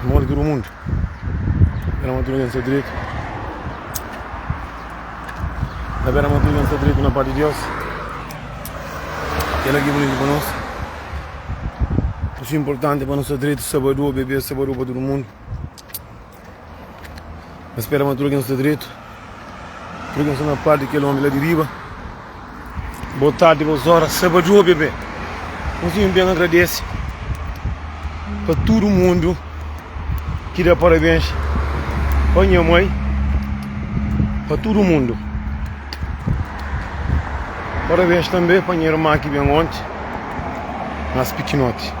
Mole todo mundo. Era uma turma de direito. Era uma turma de direito na parte de Deus. Ela que bonito para nós. Isso é importante para nós direito, sábado, beber, sábado para todo mundo. Mas espera uma turma de direito. Turma na parte que é homem lá de riba. Boa tarde, boas horas, sábado, bebê. Nós bem agradece para todo mundo que dá parabéns para minha mãe, para todo mundo. Parabéns também para minha irmã que vem ontem, nas pequenotes.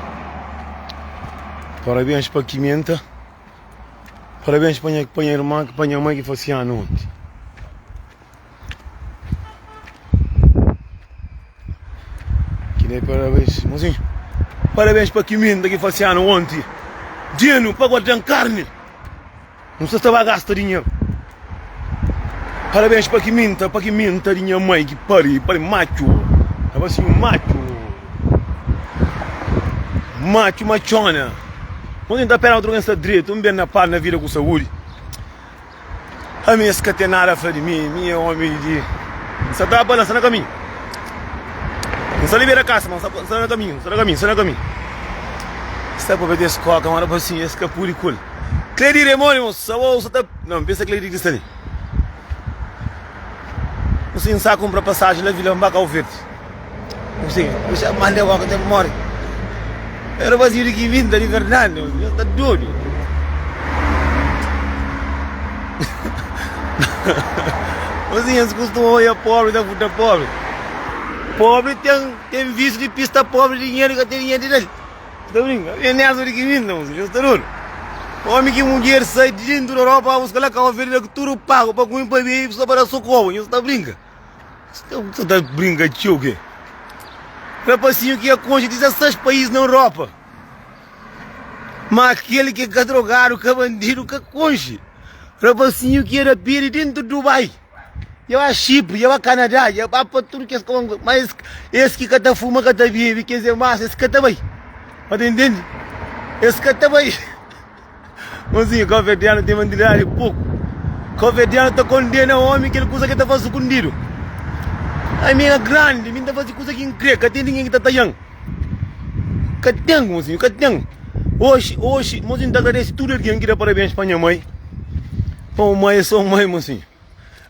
Parabéns para a Quimenta. Parabéns para minha irmã, para minha mãe que foi esse ano ontem. Que nem parabéns, mozinho. Parabéns para a Quimenta que foi esse ano ontem. Dinheiro para guardar carne. Não se estava a gastar dinheiro. Parabéns para a Quimenta de minha mãe que para macho. Estava assim, machona. Quando ainda pera outra doença direito, bem na par na vida com saúde. A minha escatenada foi de mim, minha homem de. Você está balançando a caminho. Não se libera a casa, mas você está no caminho. Está para ver esse coca, uma hora assim, esse capuri cool. Cleide Remônio, você está. Não, pensa Cleide que está ali. Você não sabe comprar passagem na Vila Mbacau Verde. Você manda o que morre. Era vazio de que vinda de Fernando, você está doido. Você costumam olhar pobre da puta pobre. Pobre tem visto de pista pobre de dinheiro que tem dinheiro dele. Está brincando? É nessa de que vinda, você está doido. Homem que mulher sai de dentro da Europa, busca lá com a velha que tudo pago para comer para beber só para socorro. Você está brincando? Você está brincando, tio, o quê? Rapazinho que é conge de 16 países na Europa. Mas aquele que é drogado, que é bandido, que é conge. Rapazinho que era pire dentro do Dubai. Eu a Chipre, eu a Canadá, eu a para tudo que é como. Mas esse que está fuma, que está bebe, quer dizer, mas esse que está bem. Mas entende? Esse que está bem. Mozinho, o coverdiano tem bandidário pouco. O coverdiano está condenando o homem que ele coisa que está fazendo escondido. A minha grande, minha está fazendo coisa que incrível, que tem ninguém que está talhando. Que tem, mozinho, que tem. Hoje, mozinho, agradece tudo alguém que dá parabéns para minha mãe. Para a mãe, só mãe, mozinho.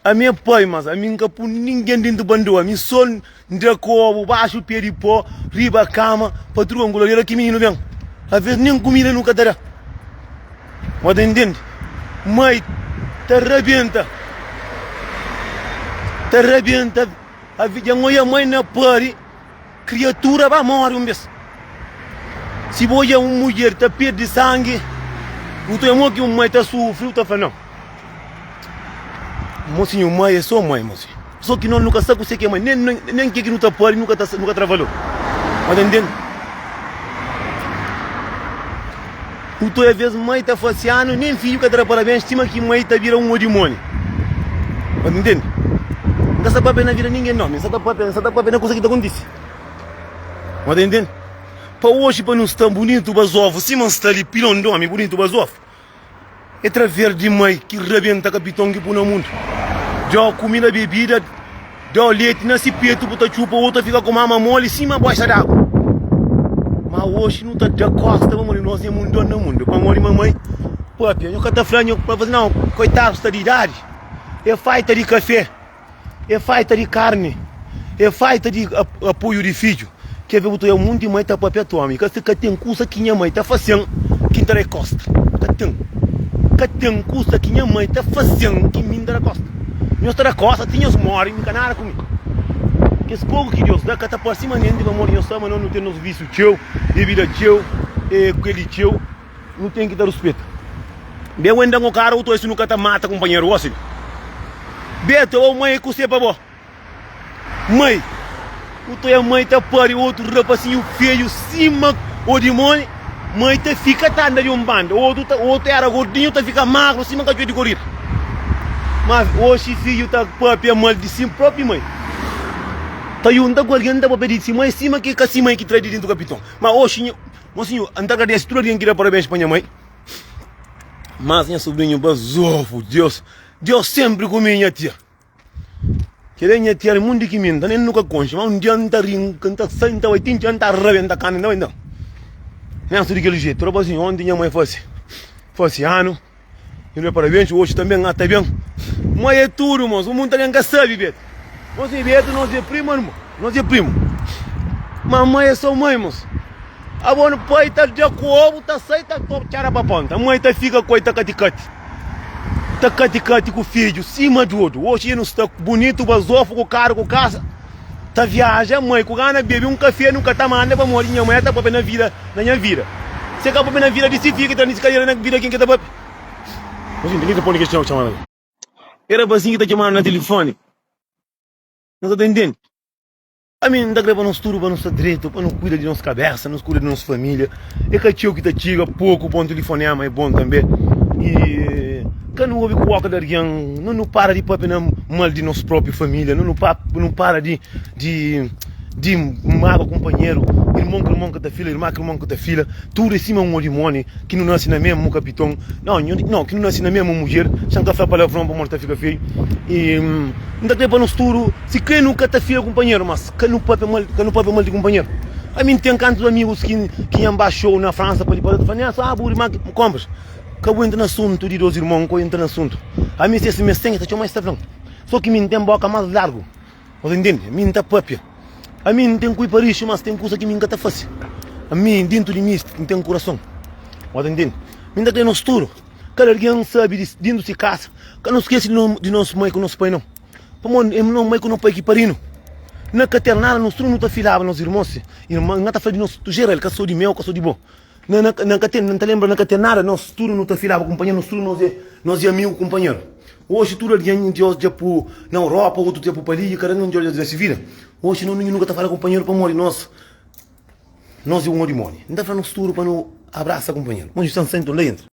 A minha pai, mas a minha por ninguém dentro do bando. A minha son de cobo, baixo, pé de pó, riba, cama, patrão, goleiro que menino vem. Às vezes nem comida nunca terá. Mas entende? Mãe, te arrebenta. A vida a mãe na pare, criatura vai morrer um vez. Se você é uma mulher que perde sangue, o teu amor que uma mãe está sofrendo, está falando. Mocinho, mãe é só mãe, mocinho. Só que nós nunca sabemos o que é mãe. Nem que não está pare, nunca trabalhou. Mas entende? O teu às vezes mãe está faciando, nem filho que dá parabéns, estima que mãe está virando um demônio. Mas entende? Não está para na vida ninguém não, não está para na coisa que está acontecendo. Mas entende? Para hoje, para não estar bonito o basovo, se não está ali pilão de homem bonito o basovo, é através de mãe que rebenta capitão que põe no mundo. Dá comida, bebida, dá leite, nasce peito, bota chupa, outra fica com mama mole, cima baixa d'água. Mas hoje não está de costa, vamos nós é mundo no mundo. Para morrer mamãe, pô, eu nunca estou falando para fazer não, coitado, está de idade. É feita de café, é feita de carne, é feita de apoio de filho. Quer ver o teu mundo de mãe está para perto, que tem curso que minha mãe está fazendo, que não é costa. Que tem curso que minha mãe está fazendo, que me dá costa. Nós está costa, tinha os morres, não nada comigo. Que esse pouco que Deus dá, que está por cima nem de amor, nós estamos não temos vício teu, bebida teu, aquele teu, não tem que dar respeito. Bem, o endang o cara, o teu isso nunca está mata companheiro, assim. Beto, ou mãe, que você é babó. Mãe, o teu mãe está para o outro rapazinho feio, cima, o demônio, mãe te fica tanda de bando, outro era gordinho, te fica magro, cima que de corrida. Mas hoje filho está para mal de si próprio mãe. Tá yun da guardiã da papel de cima, cima que mãe que traz dentro do capitão. Mas hoje Mocinho, agradece tudo alguém que dá parabéns para minha mãe. Mas minha sobrinha basofo, Deus sempre comigo, minha tia. Que minha tia é muito que minta, nem nunca concha, mas dia anda rindo, canta senta, vai tinha anda rebenta cana, não ainda. Nem sou daquele jeito, tropa assim, ontem minha mãe fosse ano, eu dei parabéns, hoje também até bem. Mãe é tudo, moço, o mundo também sabe, Beto. Nós é Beto, nós é primo, irmão, nós é primo. Mamãe é só mãe, moço. A boa pai tá de acordo, tá sai, tá top, tchara pra ponta. A mãe tá fica com tá caticate. Tá caticate com o filho, cima de outro. Hoje não está bonito, basofo, com o carro, com casa. Tá viaja, mãe, com gana bebe um café, nunca tá mandando pra morrer. Minha mãe tá pra na vida, na minha vida. Você acaba na vida de se fica, tá nesse cadeira na vida, quem que tá pra. Mas ninguém tá pondo questão chamando. Era assim que tá chamando no telefone. Não tá entendendo? A mim não tá gravando uns tudo para não estar direito, para não cuidar de nossa cabeça, não cuida de nossa família. É que tio que tá tiga pouco, bom telefonema é bom também. E quando ouve coca de alguém, não para de papinar mal de nossa própria família, não para de mago companheiro, irmão que tá filha, irmã que tá filha, tudo em cima um orimone, que não nasce na mesma capitão, não, que não nasce na mesma mulher, sem café palavrão para morta fica feio. E não dá tempo para nós tudo, se quem nunca tá filha companheiro, mas que não pode mal de companheiro. A mim tem cantos amigos que embaixou na França para lhe falar, burro, irmã, compras. Acabou entrando no assunto de dois irmãos, que eu entro no assunto. A mim se esse me senha, tá mais tablão. Só que mim tem boca mais largo, você entende? A mim tá papia. A mim não tem que ir para isso, mas tem coisa que me encanta fácil. A mim, dentro de mim, não tem um coração. Você entende? Me dá que nós tudo. Cada alguém sabe dentro de casa. Que não esquece de nosso mãe com nosso pai, não. Como é não mãe com nosso pai que parino. Na caternada, nós tudo não tá filava, nós irmãos. Irmã, não tá falando de nós, tu gera, ele caçou de mel, caçou de bom. Não tá lembra na caternada, nós tudo não tá filava, companheiro, nós tudo nós é amigo, companheiro. Hoje tudo alguém de na Europa, outro tipo para ali, cara não de se vira. Hoje não ninguém nunca tá falando companheiro para morrer nós é um orimone. Não tá falando tudo para não abraçar companheiro. Nós estamos sentando lá dentro.